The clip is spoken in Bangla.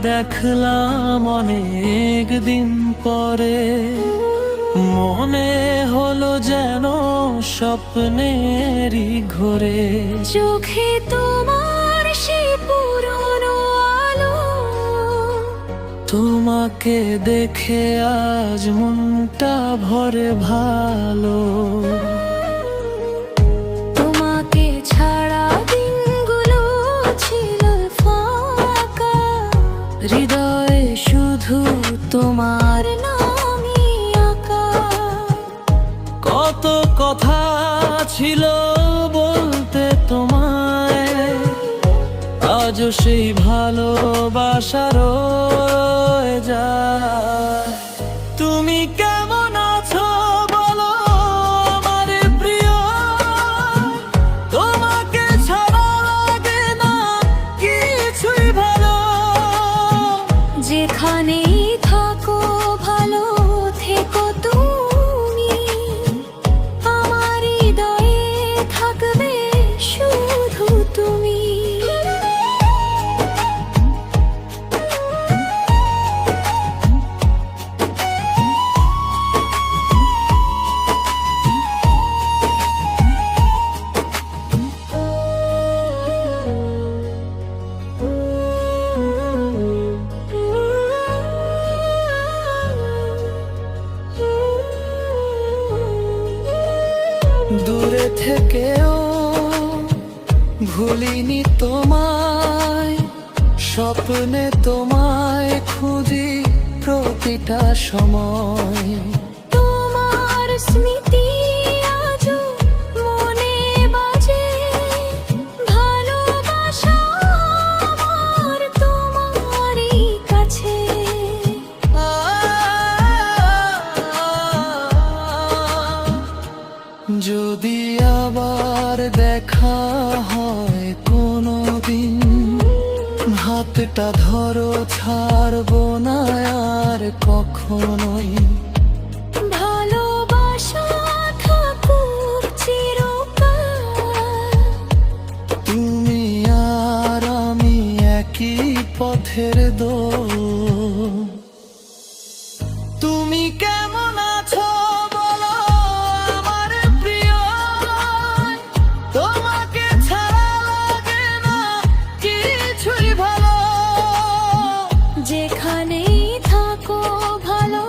দেখলাম অনেক দিন পরে, মনে হলো যেন স্বপ্নেরই ঘোরে। চোখে তোমার সেই পুরনো আলো, তোমাকে দেখে আজ মনটা ভরে ভালো। তোমাকে ছাড়া দিনগুলো ছিল ফাঁকা, হৃদয়ে শুধু তোমার নামই আঁকা। কত কথা ছিল বলতে তোমায়, আজও সেই ভালোবাসা রয়ে যায়। তুমি কেমন আছো বলো আমার প্রিয়, তোমাকে ছাড়া লাগে না কিছুই ভালো। যেখানেই থাকো ভালো থেকো তুমি, আমার হৃদয়ে থাকবে শুধু তুমি। দূরে থেকেও ভুলিনি তোমায়, স্বপ্নে তোমায় খুঁজি প্রতিটা সময়। তোমার স্মৃতি আজও মনে বাজে, ভালোবাসা আমার তোমারই কাছে। যদি আবার দেখা হয় কোনো দিন, হাতটা ধরো ছাড়বো না আর কখনোই। ভালোবাসা থাকুক চিরকাল, তুমি আর আমি একই পথের দোল। তুমি কেমন আছো বলো আমার প্রিয়, তোমাকে ছাড়া লাগে না কিছুই ভালো। যেখানেই থাকো ভালো